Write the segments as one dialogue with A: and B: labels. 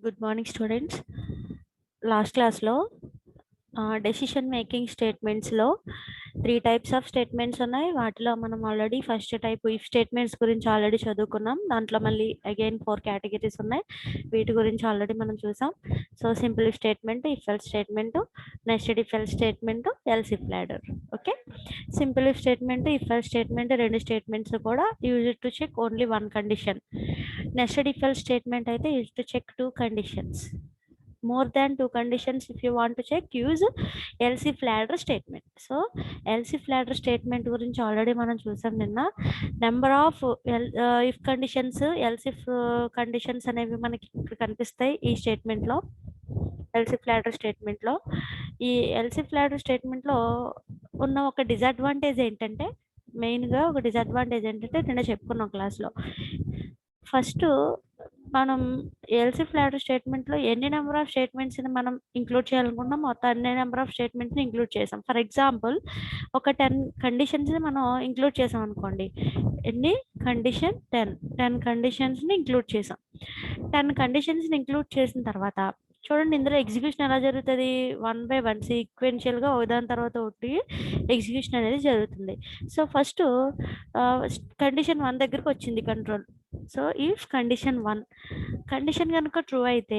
A: Good morning students. Last క్లాస్లో decision making స్టేట్మెంట్స్లో 3 types of statements ఉన్నాయి. వాటిలో మనం already first type if statements గురించి ఆల్రెడీ చదువుకున్నాం. దాంట్లో మళ్ళీ అగైన్ 4 కేటగిరీస్ ఉన్నాయి. వీటి గురించి ఆల్రెడీ మనం చూసాం. So simple if statement, if else statement, nested if else statement, else if ladder. Okay, simple if statement, if else statement రెండు స్టేట్మెంట్స్ కూడా use to check only one condition. Nested if else statement అయితే use to check 2 conditions. More than 2 conditions if you want to check, use else if ladder statement. So else if ladder statement గురించి already మనం చూసాం నిన్న. Number of if conditions, else if conditions అనేవి మనకి ఇక్కడ కనిపిస్తాయి ఈ స్టేట్మెంట్లో, ఎల్స్ ఇఫ్ ladder స్టేట్మెంట్లో. ఈ ఎల్స్ ఇఫ్ ladder స్టేట్మెంట్లో ఉన్న ఒక డిసడ్వాంటేజ్ ఏంటంటే, మెయిన్గా ఒక డిసడ్వాంటేజ్ ఏంటంటే నిన్న చెప్పుకున్నాం క్లాస్లో. ఫస్ట్ మనం ఎల్స్ ఇఫ్ లాడర్ స్టేట్మెంట్లో ఎన్ని నెంబర్ ఆఫ్ స్టేట్మెంట్స్ని మనం ఇంక్లూడ్ చేయాలనుకుంటున్నాం, మొత్తం అన్ని నెంబర్ ఆఫ్ స్టేట్మెంట్స్ని ఇంక్లూడ్ చేసాం. ఫర్ ఎగ్జాంపుల్ ఒక 10 కండిషన్స్ని మనం ఇంక్లూడ్ చేసాం అనుకోండి. ఎన్ని కండిషన్? 10 కండిషన్స్ని ఇంక్లూడ్ చేసాం. 10 కండిషన్స్ని ఇంక్లూడ్ చేసిన తర్వాత చూడండి, ఇందులో ఎగ్జిక్యూషన్ ఎలా జరుగుతుంది? 1 by 1 సీక్వెన్షియల్గా ఒకదాని తర్వాత ఒకటి ఎగ్జిక్యూషన్ అనేది జరుగుతుంది. సో ఫస్ట్ కండిషన్ 1 దగ్గరకు వచ్చింది control. So if condition 1 condition కనుక ట్రూ అయితే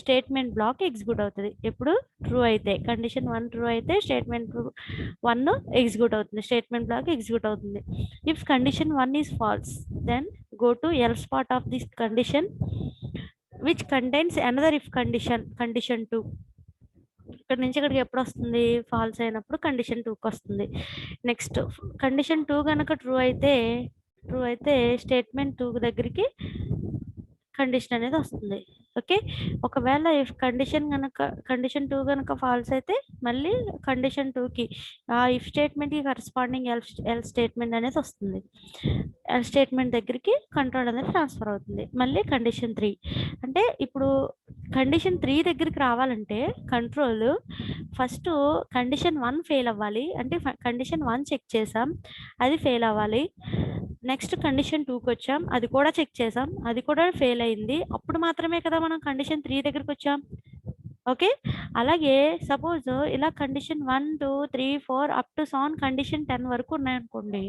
A: స్టేట్మెంట్ బ్లాక్ ఎగ్జిక్యూట్ అవుతుంది. ఎప్పుడు? ట్రూ అయితే. కండిషన్ 1 ట్రూ అయితే స్టేట్మెంట్ 1 ఎగ్జిక్యూట్ అవుతుంది, స్టేట్మెంట్ బ్లాక్ ఎగ్జిక్యూట్ అవుతుంది. If condition 1 is false, then go to else part of this condition which contains another if condition 2. ఇక్కడ నుంచి ఇక్కడికి ఎప్పుడు వస్తుంది? ఫాల్స్ అయినప్పుడు కండిషన్ 2కి వస్తుంది. నెక్స్ట్ కండిషన్ 2 కనుక ట్రూ అయితే స్టేట్మెంట్ 2 దగ్గరికి కండిషన్ అనేది వస్తుంది. ఓకే, ఒకవేళ ఇఫ్ కండిషన్ 2 కనుక ఫాల్స్ అయితే మళ్ళీ కండిషన్ 2కి ఆ ఇఫ్ స్టేట్మెంట్కి కరస్పాండింగ్ ఎల్ స్టేట్మెంట్ అనేది వస్తుంది. ఎల్ స్టేట్మెంట్ దగ్గరికి కంట్రోల్ అనేది ట్రాన్స్ఫర్ అవుతుంది. మళ్ళీ కండిషన్ 3 అంటే ఇప్పుడు కండిషన్ 3 దగ్గరికి రావాలంటే కంట్రోల్ ఫస్ట్ కండిషన్ 1 ఫెయిల్ అవ్వాలి. అంటే కండిషన్ 1 చెక్ చేసాం, అది ఫెయిల్ అవ్వాలి. నెక్స్ట్ కండిషన్ 2కి వచ్చాం, అది కూడా చెక్ చేసాం, అది కూడా ఫెయిల్ అయింది. అప్పుడు మాత్రమే కదా మనం కండిషన్ 3 దగ్గరికి వచ్చాం. ఓకే, అలాగే సపోజ్ ఇలా కండిషన్ 1 2 3 4 అప్ టు సాన్ కండిషన్ 10 వరకు ఉన్నాయనుకోండి.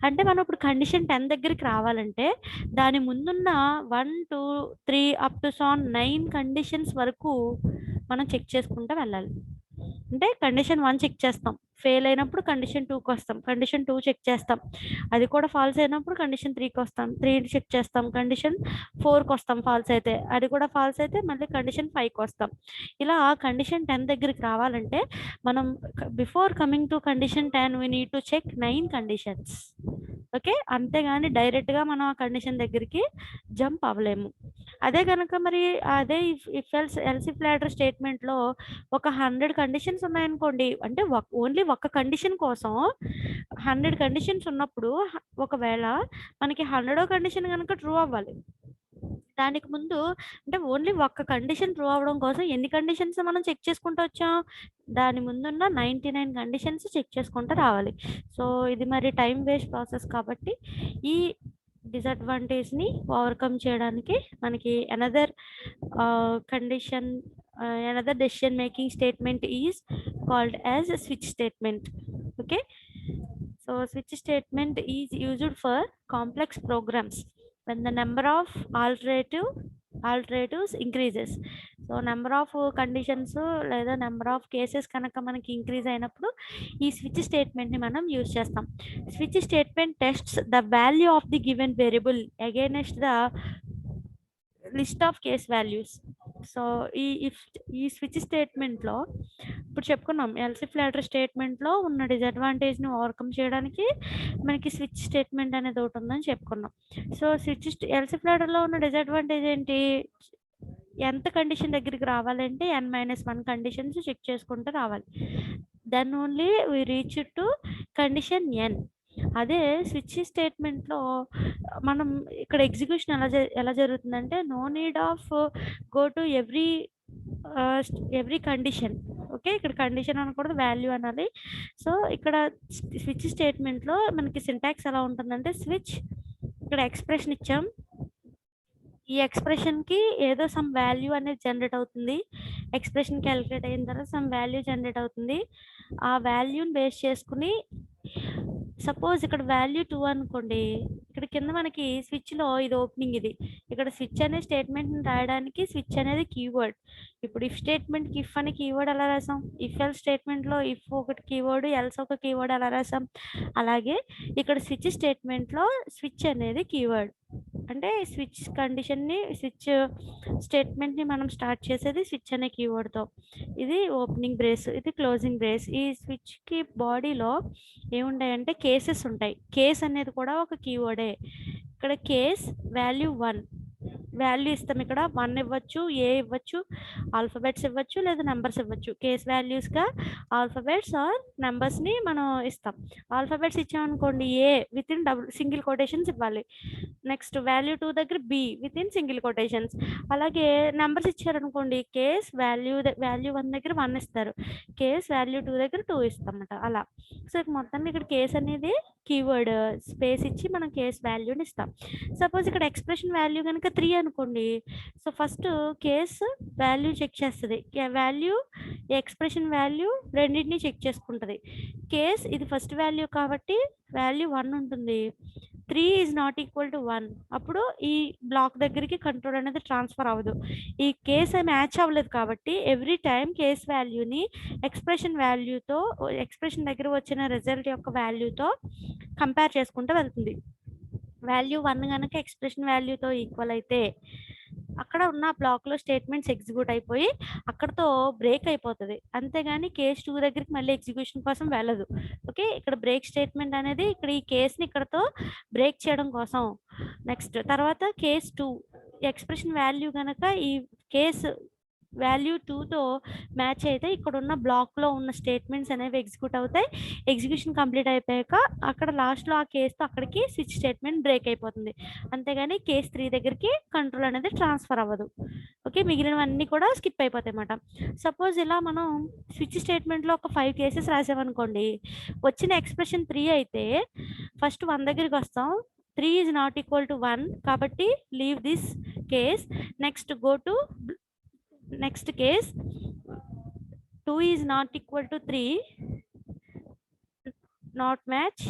A: అంటే మనం ఇప్పుడు కండిషన్ 10 దగ్గరికి రావాలంటే దాని ముందున్న 1 2 3 అప్ టు సాన్ 9 కండిషన్స్ వరకు మనం చెక్ చేసుకుంటూ వెళ్ళాలి. అంటే కండిషన్ 1 చెక్ చేస్తాం, ఫెయిల్ అయినప్పుడు కండిషన్ 2కి వస్తాం, కండిషన్ 2 చెక్ చేస్తాం, అది కూడా ఫాల్స్ అయినప్పుడు కండిషన్ 3కి వస్తాం, 3 చెక్ చేస్తాం, కండిషన్ 4కి వస్తాం, ఫాల్స్ అయితే, అది కూడా ఫాల్స్ అయితే మళ్ళీ కండిషన్ 5కి వస్తాం. ఇలా కండిషన్ 10 దగ్గరికి రావాలంటే మనం before coming to condition 10 we need to check 9 conditions. Okay, అంతేగాని డైరెక్ట్గా మనం ఆ కండిషన్ దగ్గరికి జంప్ అవ్వలేము. అదే కనుక మరి అదే ఇఫ్ ఎల్స్ ఇఫ్ లాడర్ స్టేట్మెంట్లో ఒక 100 కండిషన్స్ ఉన్నాయనుకోండి, అంటే ఓన్లీ ఒక కండిషన్ కోసం 100 కండిషన్స్ ఉన్నప్పుడు ఒకవేళ మనకి 100వ కండిషన్ కనుక ట్రూ అవ్వాలి. దానికి ముందు అంటే ఓన్లీ ఒక్క కండిషన్ ట్రూ అవ్వడం కోసం ఎన్ని కండిషన్స్ మనం చెక్ చేసుకుంటూ వచ్చాం? దాని ముందున్న 99 కండిషన్స్ చెక్ చేసుకుంటూ రావాలి. సో ఇది మరి టైం వేస్ట్ ప్రాసెస్. కాబట్టి ఈ డిసడ్వాంటేజ్ని ఓవర్కమ్ చేయడానికి మనకి another decision making statement is called as switch statement. Okay, so switch statement is used for complex programs when the number of alternatives increases. So number of conditions లేదా number of cases కనుక మనకి increase అయినప్పుడు ఈ switch స్టేట్మెంట్ని మనం use చేస్తాం. Switch statement tests the value of the given variable against the list of case values. So ఈ switch స్టేట్మెంట్లో ఇప్పుడు చెప్పుకున్నాం, ఎల్స్ ఇఫ్ లాడర్ స్టేట్మెంట్లో ఉన్న డిసడ్వాంటేజ్ని ఓవర్కమ్ చేయడానికి మనకి స్విచ్ స్టేట్మెంట్ అనేది ఒకటి ఉందని చెప్పుకున్నాం. సో ఎల్స్ ఇఫ్ లాడర్లో ఉన్న డిసడ్వాంటేజ్ ఏంటి? ఎంత కండిషన్ దగ్గరికి రావాలంటే n-1 కండిషన్స్ చెక్ చేసుకుంటూ రావాలి. Then only we reach to condition n. అదే స్విచ్ స్టేట్మెంట్లో మనం ఇక్కడ ఎగ్జిక్యూషన్ ఎలా జరుగుతుందంటే no need of go to every condition. Okay, ఇక్కడ కండిషన్ అనకూడదు, వాల్యూ అనాలి. సో ఇక్కడ స్విచ్ స్టేట్మెంట్లో మనకి సింటాక్స్ ఎలా ఉంటుందంటే స్విచ్, ఇక్కడ ఎక్స్ప్రెషన్ ఇచ్చాం, ఈ ఎక్స్ప్రెషన్కి ఏదో సమ్ వాల్యూ అనేది జనరేట్ అవుతుంది. ఎక్స్ప్రెషన్ క్యాలిక్యులేట్ అయిన తర్వాత సమ్ వాల్యూ జనరేట్ అవుతుంది. ఆ వాల్యూని బేస్ చేసుకుని సపోజ్ ఇక్కడ వాల్యూ 2 అనుకోండి, ఇక్కడ కింద మనకి స్విచ్లో ఇది ఓపెనింగ్, ఇది ఇక్కడ స్విచ్ అనే స్టేట్మెంట్ని రాయడానికి స్విచ్ అనేది కీవర్డ్. ఇప్పుడు ఇఫ్ స్టేట్మెంట్కి ఇఫ్ అనే కీవర్డ్ ఎలా రాసాం, ఇఫ్ ఎల్స్ స్టేట్మెంట్లో ఇఫ్ ఒకటి కీవర్డ్, ఎల్స్ ఒక కీవర్డ్ ఎలా రాసాం, అలాగే ఇక్కడ స్విచ్ స్టేట్మెంట్లో స్విచ్ అనేది కీవర్డ్. అంటే స్విచ్ కండిషన్ని, స్విచ్ స్టేట్మెంట్ని మనం స్టార్ట్ చేసేది స్విచ్ అనే కీవర్డ్తో. ఇది ఓపెనింగ్ బ్రేస్, ఇది క్లోజింగ్ బ్రేస్. ఈ స్విచ్కి బాడీలో ఏముంటాయంటే కేసెస్ ఉంటాయి. కేస్ అనేది కూడా ఒక కీవర్డే. ఇక్కడ కేస్ వాల్యూ 1 వాల్యూ ఇస్తాం. ఇక్కడ 1 ఇవ్వచ్చు, ఏ ఇవ్వచ్చు, ఆల్ఫాబెట్స్ ఇవ్వచ్చు, లేదా నెంబర్స్ ఇవ్వచ్చు. కేస్ వాల్యూస్గా ఆల్ఫాబెట్స్ ఆర్ నెంబర్స్ని మనం ఇస్తాం. ఆల్ఫాబెట్స్ ఇచ్చామనుకోండి A within single quotations ఇవ్వాలి. నెక్స్ట్ వాల్యూ 2 దగ్గర B within single quotations. అలాగే నెంబర్స్ ఇచ్చారనుకోండి, కేస్ వాల్యూ 1 దగ్గర 1 ఇస్తారు, కేస్ వాల్యూ 2 దగ్గర 2 ఇస్తాం అన్నమాట. అలా సో మొత్తాన్ని ఇక్కడ కేస్ అనేది కీవర్డ్ స్పేస్ ఇచ్చి మనం కేస్ వాల్యూని ఇస్తాం. సపోజ్ ఇక్కడ ఎక్స్ప్రెషన్ వాల్యూ కనుక 3 అనుకోండి, so first case value check చేస్తుంది, వాల్యూ ఎక్స్ప్రెషన్ వాల్యూ రెండింటిని చెక్ చేసుకుంటుంది. కేస్ ఇది ఫస్ట్ వాల్యూ కాబట్టి వాల్యూ 1 ఉంటుంది, 3 ఈజ్ నాట్ ఈక్వల్ టు 1, అప్పుడు ఈ బ్లాక్ దగ్గరికి కంట్రోల్ అనేది ట్రాన్స్ఫర్ అవ్వదు. ఈ కేస్ మ్యాచ్ అవ్వలేదు కాబట్టి ఎవ్రీ టైం కేస్ వాల్యూని ఎక్స్ప్రెషన్ వాల్యూతో, ఎక్స్ప్రెషన్ దగ్గర వచ్చిన రిజల్ట్ యొక్క వాల్యూతో కంపేర్ చేసుకుంటూ వెళ్తుంది. వాల్యూ 1 కనుక ఎక్స్ప్రెషన్ వాల్యూతో ఈక్వల్ అయితే అక్కడ ఉన్న బ్లాక్లో స్టేట్మెంట్స్ ఎగ్జిక్యూట్ అయిపోయి అక్కడతో బ్రేక్ అయిపోతుంది. అంతేగాని కేస్ 2 దగ్గరికి మళ్ళీ ఎగ్జిక్యూషన్ కోసం వెళ్ళదు. ఓకే, ఇక్కడ బ్రేక్ స్టేట్మెంట్ అనేది ఇక్కడ ఈ కేస్ని ఇక్కడతో బ్రేక్ చేయడం కోసం. నెక్స్ట్ తర్వాత కేస్ 2 ఎక్స్ప్రెషన్ వాల్యూ కనుక ఈ కేస్ వాల్యూ 2తో మ్యాచ్ అయితే ఇక్కడ ఉన్న బ్లాక్లో ఉన్న స్టేట్మెంట్స్ అనేవి ఎగ్జిక్యూట్ అవుతాయి. ఎగ్జిక్యూషన్ కంప్లీట్ అయిపోయాక అక్కడ లాస్ట్లో ఆ కేసుతో అక్కడికి స్విచ్ స్టేట్మెంట్ బ్రేక్ అయిపోతుంది. అంతేగాని కేస్ 3 దగ్గరికి కంట్రోల్ అనేది ట్రాన్స్ఫర్ అవ్వదు. ఓకే, మిగిలినవన్నీ కూడా స్కిప్ అయిపోతాయి అన్నమాట. సపోజ్ ఇలా మనం స్విచ్ స్టేట్మెంట్లో ఒక 5 కేసెస్ రాసామనుకోండి, వచ్చిన ఎక్స్ప్రెషన్ 3 అయితే ఫస్ట్ 1 దగ్గరికి వస్తాం, 3 ఈజ్ నాట్ ఈక్వల్ టు 1 కాబట్టి leave this case. Next go to next case, 2 is not equal to 3, not match,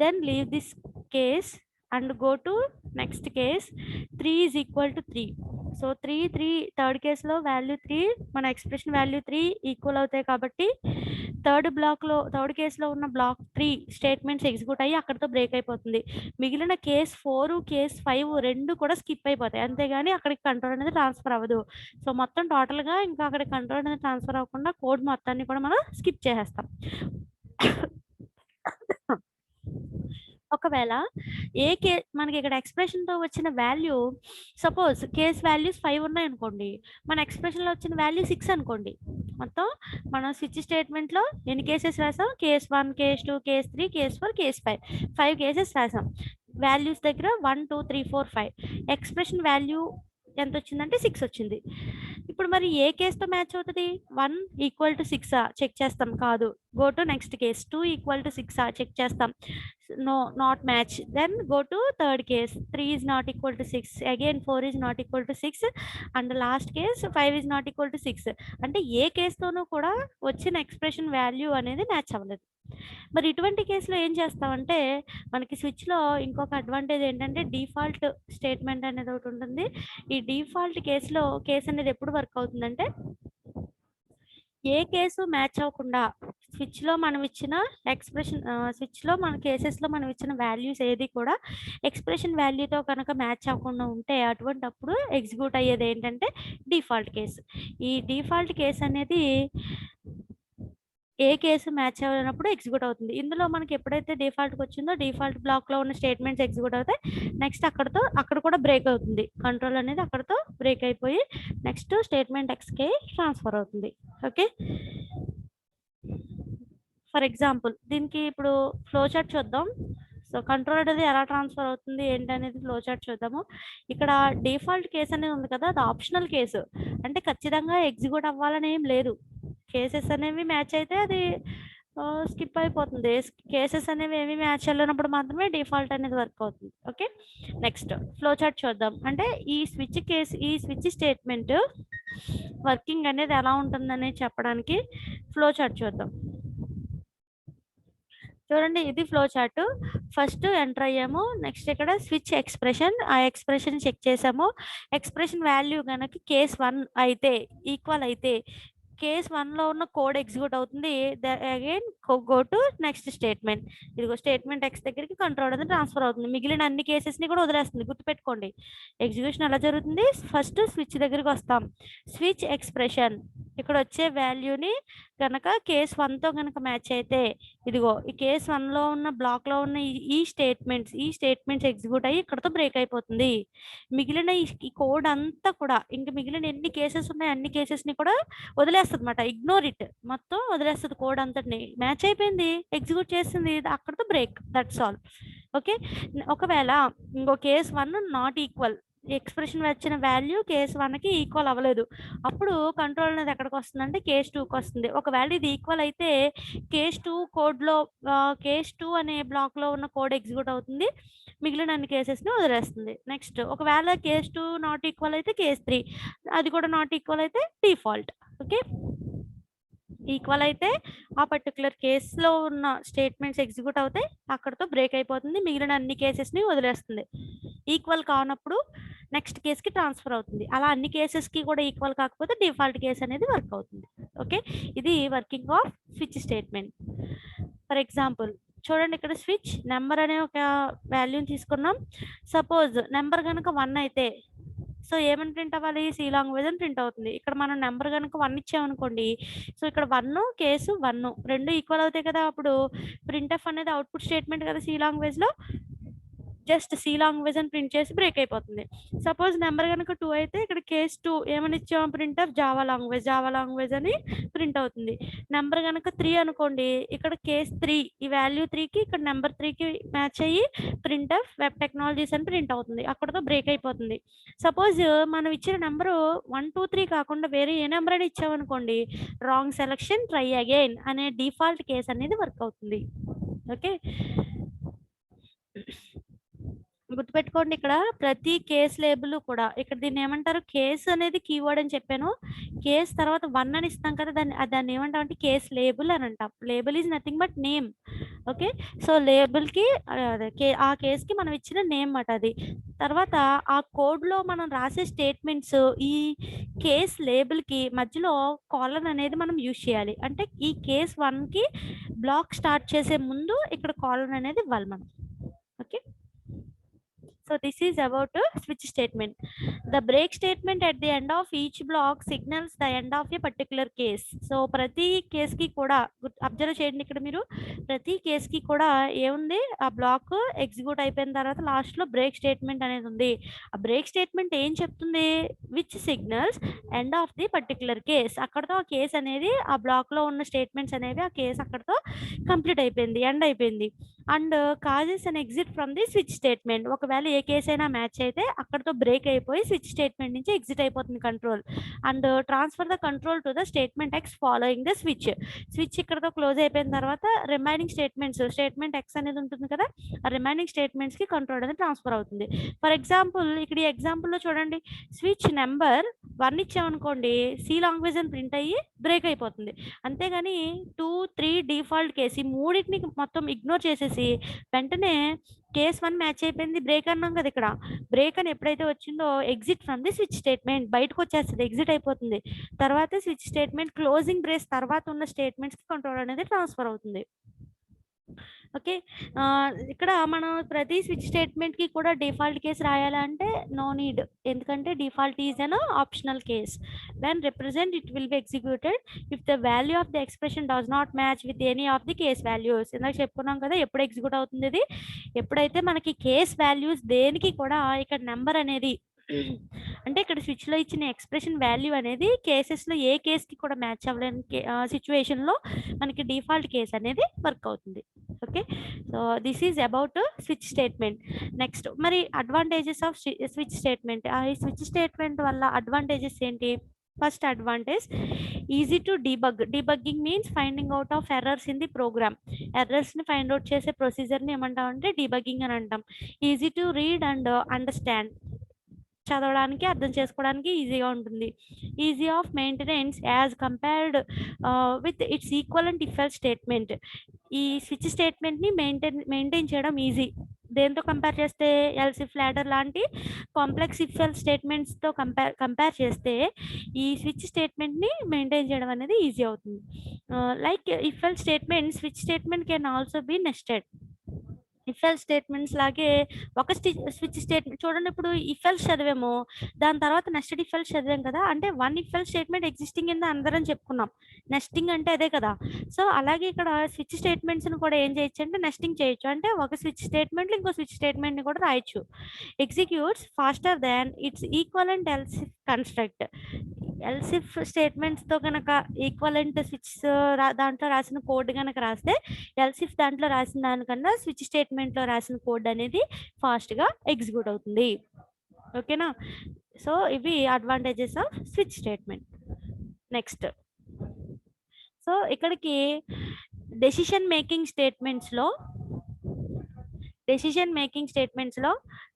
A: then leave this case and go to next case, 3 is equal to 3. So 3 third కేసులో value 3 మన expression value 3 equal అవుతాయి కాబట్టి third కేసులో ఉన్న black 3 statements execute అయ్యి అక్కడితో break అయిపోతుంది. మిగిలిన కేస్ 4, కేస్ 5 రెండు కూడా స్కిప్ అయిపోతాయి. అంతేగాని అక్కడికి కంట్రోల్ అనేది ట్రాన్స్ఫర్ అవ్వదు. సో మొత్తం టోటల్గా ఇంకా అక్కడికి కంట్రోల్ అనేది ట్రాన్స్ఫర్ అవ్వకుండా కోడ్ మొత్తాన్ని కూడా మనం స్కిప్ చేసేస్తాం. ఒకవేళ మనకి ఇక్కడ ఎక్స్ప్రెషన్తో వచ్చిన వాల్యూ, సపోజ్ కేస్ వాల్యూస్ 5 ఉన్నాయి అనుకోండి, మన ఎక్స్ప్రెషన్లో వచ్చిన వాల్యూ 6 అనుకోండి, మొత్తం మనం స్విచ్ స్టేట్మెంట్లో ఎన్ని కేసెస్ రాసాం, case 1, case 2, case 3, case 4, case 5 cases రాసాం. వాల్యూస్ దగ్గర 1, 2, 3, 4, 5. ఎక్స్ప్రెషన్ వాల్యూ ఎంత వచ్చిందంటే 6 వచ్చింది. ఇప్పుడు మరి ఏ కేసుతో మ్యాచ్ అవుతుంది? 1 ఈక్వల్ టు 6 చెక్ చేస్తాం, కాదు. Go to next case, 2 equal to 6 check చేస్తాం, no, not match. Then go to third case, 3 is not equal to 6, again 4 is not equal to 6, and last case 5 is not equal to 6. అంటే ఏ కేసుతోనూ కూడా వచ్చిన expression value అనేది match అవ్వలేదు. మరి ఇటువంటి కేసులో ఏం చేస్తామంటే, మనకి స్విచ్లో ఇంకొక అడ్వాంటేజ్ ఏంటంటే డిఫాల్ట్ స్టేట్మెంట్ అనేది ఒకటి ఉంటుంది. ఈ డిఫాల్ట్ కేసులో కేసు అనేది ఎప్పుడు వర్క్ అవుతుందంటే, ఏ కేసు మ్యాచ్ అవ్వకుండా స్విచ్లో మనం ఇచ్చిన స్విచ్లో మన కేసెస్లో మనం ఇచ్చిన వాల్యూస్ ఏది కూడా ఎక్స్ప్రెషన్ వాల్యూతో కనుక మ్యాచ్ అవ్వకుండా ఉంటే అటువంటప్పుడు ఎగ్జిక్యూట్ అయ్యేది ఏంటంటే డిఫాల్ట్ కేసు. ఈ డిఫాల్ట్ కేసు అనేది ఏ కేసు మ్యాచ్ అవ్వనప్పుడు ఎగ్జిక్యూట్ అవుతుంది. ఇందులో మనకి ఎప్పుడైతే డిఫాల్ట్కి వచ్చిందో డిఫాల్ట్ బ్లాక్లో ఉన్న స్టేట్మెంట్స్ ఎగ్జిక్యూట్ అవుతాయి. నెక్స్ట్ అక్కడ కూడా బ్రేక్ అవుతుంది, కంట్రోల్ అనేది అక్కడతో బ్రేక్ అయిపోయి నెక్స్ట్ స్టేట్మెంట్ ఎక్స్కే ట్రాన్స్ఫర్ అవుతుంది. ఓకే, ఫర్ ఎగ్జాంపుల్ దీనికి ఇప్పుడు ఫ్లో చార్ట్ చూద్దాం. సో కంట్రోల్ అనేది ఎలా ట్రాన్స్ఫర్ అవుతుంది ఏంటి అనేది ఫ్లో చార్ట్ చూద్దాము. ఇక్కడ డిఫాల్ట్ కేసు అనేది ఉంది కదా, అది ఆప్షనల్ కేసు, అంటే ఖచ్చితంగా ఎగ్జిక్యూట్ అవ్వాలని ఏం లేదు. కేసెస్ అనేవి మ్యాచ్ అయితే అది స్కిప్ అయిపోతుంది. కేసెస్ అనేవి ఏమి మ్యాచ్ అవ్వనప్పుడు మాత్రమే డిఫాల్ట్ అనేది వర్క్ అవుతుంది. ఓకే, నెక్స్ట్ ఫ్లో చార్ట్ చూద్దాం. అంటే ఈ స్విచ్ స్టేట్మెంట్ వర్కింగ్ అనేది ఎలా ఉంటుందని చెప్పడానికి ఫ్లో చార్ట్ చూద్దాం. చూడండి, ఇది ఫ్లో చార్ట్. ఫస్ట్ ఎంటర్ అయ్యాము. నెక్స్ట్ ఇక్కడ స్విచ్ ఎక్స్ప్రెషన్, ఆ ఎక్స్ప్రెషన్ చెక్ చేసాము. ఎక్స్ప్రెషన్ వాల్యూ కనుక కేస్ 1 అయితే, ఈక్వల్ అయితే కేస్ 1లో ఉన్న కోడ్ ఎగ్జిక్యూట్ అవుతుంది. Again go to next statement. ఇదిగో స్టేట్మెంట్ ఎక్స్ దగ్గరికి కంట్రోల్ అనేది ట్రాన్స్ఫర్ అవుతుంది. మిగిలిన అన్ని కేసెస్ని కూడా వదిలేస్తుంది. గుర్తుపెట్టుకోండి, ఎగ్జిక్యూషన్ ఎలా జరుగుతుంది. ఫస్ట్ స్విచ్ దగ్గరికి వస్తాం. స్విచ్ ఎక్స్ప్రెషన్ ఇక్కడ వచ్చే వాల్యూని కనుక కేస్ 1తో కనుక మ్యాచ్ అయితే, ఇదిగో ఈ కేస్ 1లో ఉన్న బ్లాక్లో ఉన్న ఈ స్టేట్మెంట్స్ ఎగ్జిక్యూట్ అయ్యి ఇక్కడతో బ్రేక్ అయిపోతుంది. మిగిలిన ఈ కోడ్ అంతా కూడా, ఇంకా మిగిలిన ఎన్ని కేసెస్ ఉన్నాయో అన్ని కేసెస్ని కూడా వదిలేస్తుంది అనమాట. ఇగ్నోర్ ఇట్, మొత్తం వదిలేస్తుంది. కోడ్ అంతటిని మ్యాచ్ అయిపోయింది, ఎగ్జిక్యూట్ చేసింది, అక్కడతో బ్రేక్. That's all. ఓకే, ఒకవేళ ఇంకో కేస్ 1 నాట్ ఈక్వల్, ఎక్స్ప్రెషన్ వచ్చిన వాల్యూ కేస్ 1కి ఈక్వల్ అవ్వలేదు, అప్పుడు కంట్రోల్ అనేది ఎక్కడికి వస్తుందంటే కేస్ 2కి వస్తుంది. ఒకవేళ ఇది ఈక్వల్ అయితే కేస్ 2 కోడ్లో కేస్ 2 అనే బ్లాక్లో ఉన్న కోడ్ ఎగ్జిక్యూట్ అవుతుంది. మిగిలిన అన్ని కేసెస్ని వదిలేస్తుంది. నెక్స్ట్ ఒకవేళ కేస్ 2 నాట్ ఈక్వల్ అయితే కేస్ 3, అది కూడా నాట్ ఈక్వల్ అయితే డిఫాల్ట్. ఓకే, ఈక్వల్ అయితే ఆ పర్టికులర్ కేసులో ఉన్న స్టేట్మెంట్స్ ఎగ్జిక్యూట్ అవుతాయి, అక్కడతో బ్రేక్ అయిపోతుంది. మిగిలిన అన్ని కేసెస్ని వదిలేస్తుంది. ఈక్వల్ కానప్పుడు నెక్స్ట్ కేసుకి ట్రాన్స్ఫర్ అవుతుంది. అలా అన్ని కేసెస్కి కూడా ఈక్వల్ కాకపోతే డిఫాల్ట్ కేసు అనేది వర్క్ అవుతుంది. ఓకే, ఇది working of switch statement. For example చూడండి, ఇక్కడ స్విచ్ నెంబర్ అనే ఒక వాల్యూని తీసుకున్నాం. సపోజ్ నెంబర్ కనుక 1 అయితే, సో ఏమని ప్రింట్ అవ్వాలి, సి లాంగ్వేజ్ అని ప్రింట్ అవుతుంది. ఇక్కడ మనం నెంబర్ కనుక 1 ఇచ్చామనుకోండి, సో ఇక్కడ 1 కేసు 1 రెండు ఈక్వల్ అవుతాయి కదా, అప్పుడు ప్రింట్ఎఫ్ అనేది అవుట్పుట్ స్టేట్మెంట్ కదా సి లాంగ్వేజ్లో, జస్ట్ సి లాంగ్వేజ్ అని ప్రింట్ చేసి బ్రేక్ అయిపోతుంది. సపోజ్ నెంబర్ కనుక 2 అయితే ఇక్కడ కేస్ 2 ఏమని ఇచ్చాము, ప్రింట్ఎఫ్ జావా లాంగ్వేజ్ అని ప్రింట్ అవుతుంది. నెంబర్ కనుక 3 అనుకోండి, ఇక్కడ కేస్ 3, ఈ వాల్యూ 3కి ఇక్కడ నెంబర్ 3కి మ్యాచ్ అయ్యి ప్రింట్ఎఫ్ వెబ్ టెక్నాలజీస్ అని ప్రింట్ అవుతుంది. అక్కడతో బ్రేక్ అయిపోతుంది. సపోజ్ మనం ఇచ్చిన నెంబరు 1 2 3 కాకుండా వేరే ఏ నెంబర్ అని ఇచ్చామనుకోండి, రాంగ్ సెలక్షన్, ట్రై అగైన్ అనే డిఫాల్ట్ కేస్ అనేది వర్క్ అవుతుంది. ఓకే, గుర్తుపెట్టుకోండి, ఇక్కడ ప్రతి కేస్ లేబుల్ కూడా, ఇక్కడ దీన్ని ఏమంటారు, కేస్ అనేది కీవర్డ్ అని చెప్పాను. కేస్ తర్వాత 1 అని ఇస్తాం కదా, దాన్ని ఏమంటాం అంటే కేస్ లేబుల్ అని అంటాం. Label is nothing but name. Okay, so లేబుల్కి ఆ కేస్కి మనం ఇచ్చిన నేమ్ అట అది. తర్వాత ఆ కోడ్లో మనం రాసే స్టేట్మెంట్స్ ఈ కేస్ లేబుల్కి మధ్యలో కాలన్ అనేది మనం యూజ్ చేయాలి. అంటే ఈ కేస్ 1కి బ్లాక్ స్టార్ట్ చేసే ముందు ఇక్కడ కాలన్ అనేది ఇవ్వాలి మనం. Okay, so this is about a switch statement. The break statement at the end of each block signals the end of a particular case. So ప్రతి కేస్ కి కూడా అబ్జర్వ్ చేయండి, ఇక్కడ మీరు ప్రతి కేస్ కి కూడా ఏముంది, ఆ బ్లాక్ ఎగ్జిక్యూట్ అయిపోయిన తర్వాత లాస్ట్ లో బ్రేక్ స్టేట్మెంట్ అనేది ఉంది. ఆ బ్రేక్ స్టేట్మెంట్ ఏం చెప్తుంది, which signals end of the particular case. అక్కడతో ఆ కేస్ అనేది, ఆ బ్లాక్ లో ఉన్న స్టేట్మెంట్స్ అనేవి, ఆ కేసు అక్కడతో కంప్లీట్ అయిపోయింది, ఎండ్ అయిపోయింది. And causes and exit from the switch statement. ఒకవేళ ఏ కేసు అయినా మ్యాచ్ అయితే అక్కడతో బ్రేక్ అయిపోయి స్విచ్ స్టేట్మెంట్ నుంచి ఎగ్జిట్ అయిపోతుంది control. And transfer the control to the statement X following the switch ఇక్కడతో క్లోజ్ అయిపోయిన తర్వాత రిమైనింగ్ స్టేట్మెంట్ ఎక్స్ అనేది ఉంటుంది కదా, ఆ రిమైనింగ్ స్టేట్మెంట్స్ కి కంట్రోల్ అనేది ట్రాన్స్ఫర్ అవుతుంది. ఫర్ ఎగ్జాంపుల్ ఇక్కడ ఈ ఎగ్జాంపుల్లో చూడండి, స్విచ్ నెంబర్ 1 ఇచ్చామనుకోండి, సి లాంగ్వేజ్ అని ప్రింట్ అయ్యి బ్రేక్ అయిపోతుంది. అంతేగాని 2 3 డిఫాల్ట్ కేసు, ఈ మూడింటిని మొత్తం ఇగ్నోర్ చేసేసి వెంటనే కేస్ 1 మ్యాచ్ అయిపోయింది, బ్రేక్ అన్నాం కదా, ఇక్కడ బ్రేక్ అని ఎప్పుడైతే వచ్చిందో exit from the switch statement, బయటకు వచ్చేస్తుంది, ఎగ్జిట్ అయిపోతుంది. తర్వాత స్విచ్ స్టేట్మెంట్ క్లోజింగ్ బ్రేస్ తర్వాత ఉన్న స్టేట్మెంట్స్కి కంట్రోల్ అనేది ట్రాన్స్ఫర్ అవుతుంది. ఓకే, ఇక్కడ మనం ప్రతి స్విచ్ స్టేట్మెంట్కి కూడా డిఫాల్ట్ కేసు రాయాలంటే నో నీడ్, ఎందుకంటే default is an optional case. When represent it will be executed if the value of the expression does not match with any of the case values. ఇందాక చెప్పుకున్నాం కదా, ఎప్పుడు execute అవుతుంది ఇది, ఎప్పుడైతే మనకి కేస్ వాల్యూస్ దేనికి కూడా ఇక్కడ నెంబర్ అనేది అంటే ఇక్కడ స్విచ్ లో ఇచ్చిన ఎక్స్ప్రెషన్ వాల్యూ అనేది కేసెస్ లో ఏ కేస్ కి కూడా మ్యాచ్ అవ్వలేని సిచ్యువేషన్ లో మనకి డిఫాల్ట్ కేస్ అనేది వర్క్ అవుతుంది. Okay, so this is about switch statement. Next మరి అడ్వాంటేజెస్ ఆఫ్ స్విచ్ స్టేట్మెంట్. ఈ స్విచ్ స్టేట్మెంట్ వల్ల అడ్వాంటేజెస్ ఏంటి? First advantage, easy to debug. Debugging means finding out of errors in the program. ఎర్రర్స్ని find out చేసే ప్రొసీజర్ని ఏమంటామంటే debugging అని అంటాం. Easy to read and understand. చదవడానికి అర్థం చేసుకోవడానికి ఈజీగా ఉంటుంది. Easy of maintenance as compared with its equivalent if else statement. ఈ స్విచ్ స్టేట్మెంట్ని మెయింటైన్ చేయడం ఈజీ. దేంతో కంపేర్ చేస్తే ఎల్స్ ఇఫ్ లాడర్ లాంటి కాంప్లెక్స్ ఇఫ్ ఎల్స్ స్టేట్మెంట్స్తో కంపేర్ చేస్తే ఈ స్విచ్ స్టేట్మెంట్ని మెయింటైన్ చేయడం అనేది ఈజీ అవుతుంది. Like if else statement, switch statement can also be nested. If else statements లాగే ఒక స్విచ్ స్టేట్మెంట్ చూడండి. ఇప్పుడు ఇఫ్ ఎల్స్ చదివాము, దాని తర్వాత నెస్టెడ్ ఇఫ్ ఎల్స్ చదివాం కదా, అంటే one if else statement existing in అందరం చెప్పుకున్నాం. నెస్టింగ్ అంటే అదే కదా. సో అలాగే ఇక్కడ స్విచ్ స్టేట్మెంట్స్ని కూడా ఏం చేయొచ్చు అంటే నెస్టింగ్ చేయొచ్చు. అంటే ఒక స్విచ్ స్టేట్మెంట్ ఇంకో స్విచ్ స్టేట్మెంట్ని కూడా రాయొచ్చు. Executes faster than its equivalent else if construct. Else if స్టేట్మెంట్స్తో కనుక ఈక్వలెంట్ స్విచ్ దాంట్లో రాసిన కోడ్ కనుక రాస్తే ఎల్స్ ఇఫ్ దాంట్లో రాసిన దానికన్నా స్విచ్ స్టేట్మెంట్లో రాసిన కోడ్ అనేది ఫాస్ట్గా ఎగ్జిక్యూట్ అవుతుంది. ఓకేనా. సో ఇవి advantages of switch statement. Next, so ఇక్కడికి డెసిషన్ మేకింగ్ స్టేట్మెంట్స్లో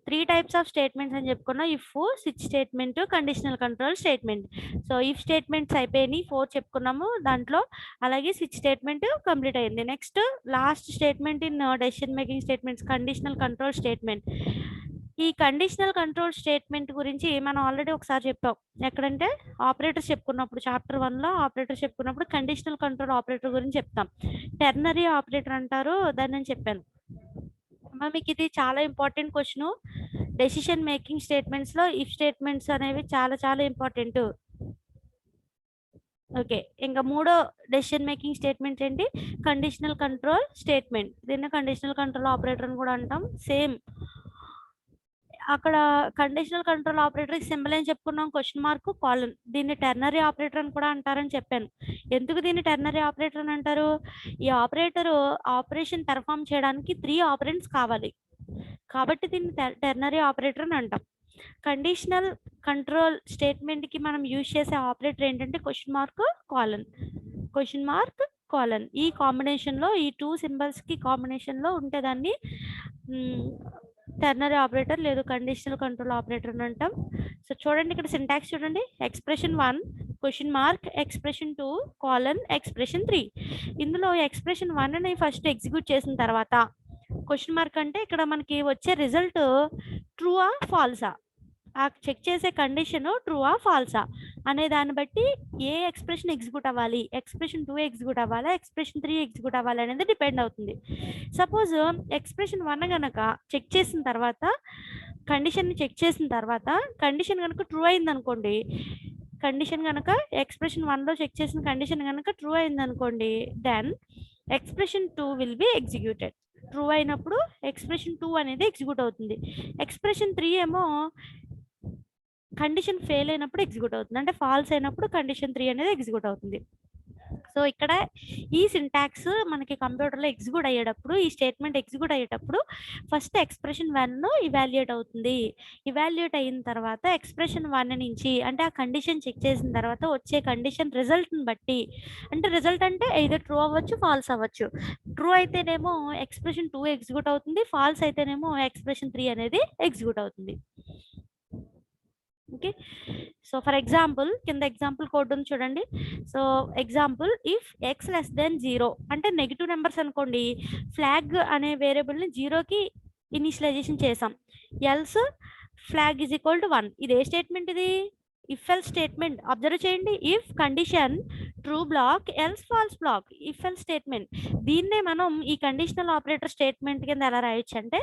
A: 3 టైప్స్ ఆఫ్ స్టేట్మెంట్స్ అని చెప్పుకున్నాం. If, switch statement, conditional control statement. So if statements అయిపోయినాయి, 4 చెప్పుకున్నాము దాంట్లో. అలాగే స్విచ్ స్టేట్మెంట్ కంప్లీట్ అయింది. Next last statement in decision making statements, conditional control statement. ఈ కండిషనల్ కంట్రోల్ స్టేట్మెంట్ గురించి మనం ఆల్రెడీ ఒకసారి చెప్పాం. ఎక్కడంటే ఆపరేటర్స్ చెప్పుకున్నప్పుడు, చాప్టర్ 1లో ఆపరేటర్స్ చెప్పుకున్నప్పుడు కండిషనల్ కంట్రోల్ ఆపరేటర్ గురించి చెప్తాం. టెర్నరీ ఆపరేటర్ అంటారు దాన్ని నేను చెప్పాను. మీకు ఇది చాలా ఇంపార్టెంట్ క్వశ్చన్. డెసిషన్ మేకింగ్ స్టేట్మెంట్స్లో ఇఫ్ స్టేట్మెంట్స్ అనేవి చాలా చాలా ఇంపార్టెంట్. ఓకే, ఇంకా మూడో డెసిషన్ మేకింగ్ స్టేట్మెంట్ ఏంటి? Conditional control statement. దీన్ని కండిషనల్ కంట్రోల్ ఆపరేటర్ అని కూడా అంటాం. సేమ్ అక్కడ కండిషనల్ కంట్రోల్ ఆపరేటర్ సింబల్ ఏం చెప్పుకున్నాం? Question mark, colon. దీన్ని టెర్నరీ ఆపరేటర్ అని కూడా అంటారని చెప్పాను. ఎందుకు దీన్ని టెర్నరీ ఆపరేటర్ అని అంటారు? ఈ ఆపరేటర్ ఆపరేషన్ పెర్ఫామ్ చేయడానికి 3 ఆపరెంట్స్ కావాలి కాబట్టి దీన్ని టెర్నరీ ఆపరేటర్ అని అంటాం. కండిషనల్ కంట్రోల్ స్టేట్మెంట్కి మనం యూజ్ చేసే ఆపరేటర్ ఏంటంటే question mark, colon. Question mark, colon ఈ కాంబినేషన్లో, ఈ 2 సింబల్స్కి కాంబినేషన్లో ఉంటేదాన్ని టెర్నరీ ఆపరేటర్ లేదు కండిషనల్ కంట్రోల్ ఆపరేటర్ అని అంటాం. సో చూడండి ఇక్కడ సింటాక్స్ చూడండి. Expression 1 question mark, expression 2 colon, expression 3. ఇందులో ఎక్స్ప్రెషన్ 1ని ఫస్ట్ ఎగ్జిక్యూట్ చేసిన తర్వాత క్వశ్చన్ మార్క్ అంటే ఇక్కడ మనకి వచ్చే రిజల్ట్ ట్రూవా ఫాల్సా, ఆ చెక్ చేసే కండిషన్ ట్రూవా ఫాల్సా అనే దాన్ని బట్టి ఏ ఎక్స్ప్రెషన్ ఎగ్జిక్యూట్ అవ్వాలి, ఎక్స్ప్రెషన్ 2 ఎగ్జిక్యూట్ అవ్వాలా, ఎక్స్ప్రెషన్ 3 ఎగ్జిక్యూట్ అవ్వాలి అనేది డిపెండ్ అవుతుంది. సపోజ్ ఎక్స్ప్రెషన్ 1 కనుక చెక్ చేసిన తర్వాత, కండిషన్ని చెక్ చేసిన తర్వాత కండిషన్ కనుక ట్రూ అయింది అనుకోండి, కండిషన్ కనుక ఎక్స్ప్రెషన్ 1లో చెక్ చేసిన కండిషన్ కనుక ట్రూ అయింది అనుకోండి, then expression 2 will be executed. True అయినప్పుడు ఎక్స్ప్రెషన్ 2 అనేది ఎగ్జిక్యూట్ అవుతుంది. ఎక్స్ప్రెషన్ 3 ఏమో కండిషన్ ఫెయిల్ అయినప్పుడు ఎగ్జిక్యూట్ అవుతుంది. అంటే ఫాల్స్ అయినప్పుడు కండిషన్ 3 అనేది ఎగ్జిక్యూట్ అవుతుంది. సో ఇక్కడ ఈ సింటాక్స్ మనకి కంప్యూటర్లో ఎగ్జిక్యూట్ అయ్యేటప్పుడు, ఈ స్టేట్మెంట్ ఎగ్జిక్యూట్ అయ్యేటప్పుడు ఫస్ట్ ఎక్స్ప్రెషన్ 1 ఇవాల్యుయేట్ అవుతుంది. ఇవాల్యుయేట్ అయిన తర్వాత ఎక్స్ప్రెషన్ 1 నుంచి, అంటే ఆ కండిషన్ చెక్ చేసిన తర్వాత వచ్చే కండిషన్ రిజల్ట్ని బట్టి, అంటే రిజల్ట్ అంటే ఎయిదర్ ట్రూ అవ్వచ్చు, ఫాల్స్ అవ్వచ్చు. ట్రూ అయితేనేమో ఎక్స్ప్రెషన్ 2 ఎగ్జిక్యూట్ అవుతుంది, ఫాల్స్ అయితేనేమో ఎక్స్ప్రెషన్ 3 అనేది ఎగ్జిక్యూట్ అవుతుంది. ఓకే, సో ఫర్ ఎగ్జాంపుల్ కింద ఎగ్జాంపుల్ కోడ్ ఉంది చూడండి. So example, if X less than 0 అంటే నెగిటివ్ నెంబర్స్ అనుకోండి, ఫ్లాగ్ అనే వేరియబుల్ని 0కి ఇనిషియలైజేషన్ చేసాం. Else flag is equal to 1. ఇది ఏ స్టేట్మెంట్? ఇది ఇఫ్ ఎల్స్ స్టేట్మెంట్. అబ్జర్వ్ చేయండి, if condition true block, else false block, if else statement. దీన్నే మనం ఈ కండిషనల్ ఆపరేటర్ స్టేట్మెంట్ కింద ఎలా రాయొచ్చు అంటే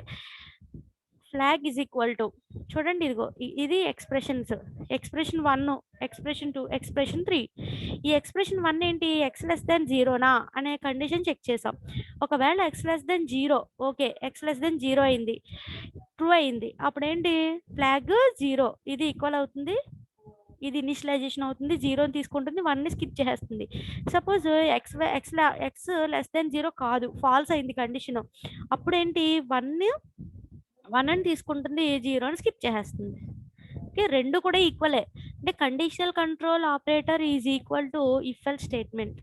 A: ఫ్లాగ్ ఈజ్ ఈక్వల్ టు, చూడండి ఇదిగో ఇది ఎక్స్ప్రెషన్స్, ఎక్స్ప్రెషన్ 1, ఎక్స్ప్రెషన్ 2, ఎక్స్ప్రెషన్ 3. ఈ ఎక్స్ప్రెషన్ 1 ఏంటి? ఎక్స్ లెస్ దెన్ 0నా అనే కండిషన్ చెక్ చేసాం. ఒకవేళ X less than 0, okay X less than 0 అయింది, ట్రూ అయింది, అప్పుడు ఏంటి? ఫ్లాగ్ 0 ఇది ఈక్వల్ అవుతుంది, ఇది ఇనిషియలైజేషన్ అవుతుంది, 0ని తీసుకుంటుంది, 1ని స్కిప్ చేసేస్తుంది. సపోజ్ ఎక్స్ లెస్ దెన్ 0 కాదు, ఫాల్స్ అయింది కండిషన్, అప్పుడు ఏంటి? 1 అని తీసుకుంటుంది, 0ని స్కిప్ చేసేస్తుంది. ఓకే, రెండు కూడా ఈక్వలే. అంటే conditional control operator is equal to if else statement.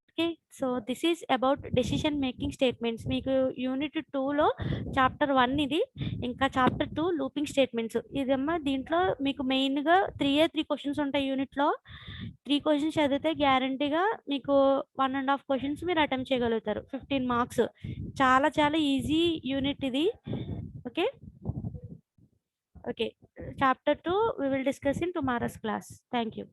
A: Okay. So this is about decision making statements. మీకు యూనిట్ 2లో చాప్టర్ 1 ఇది. ఇంకా చాప్టర్ 2 లూపింగ్ స్టేట్మెంట్స్. ఇదమ్మా దీంట్లో మీకు మెయిన్‌గా 3 క్వెషన్స్ ఉంటాయి యూనిట్‌లో. 3 క్వెషన్స్ చదివితే గ్యారంటీగా మీకు 1 ½ క్వెషన్స్ మీరు అటెంప్ట్ చేయగలుగుతారు. 15 మార్క్స్. చాలా చాలా ఈజీ యూనిట్ ఇది. Okay. Okay. Chapter 2 we will discuss in tomorrow's class. Thank you.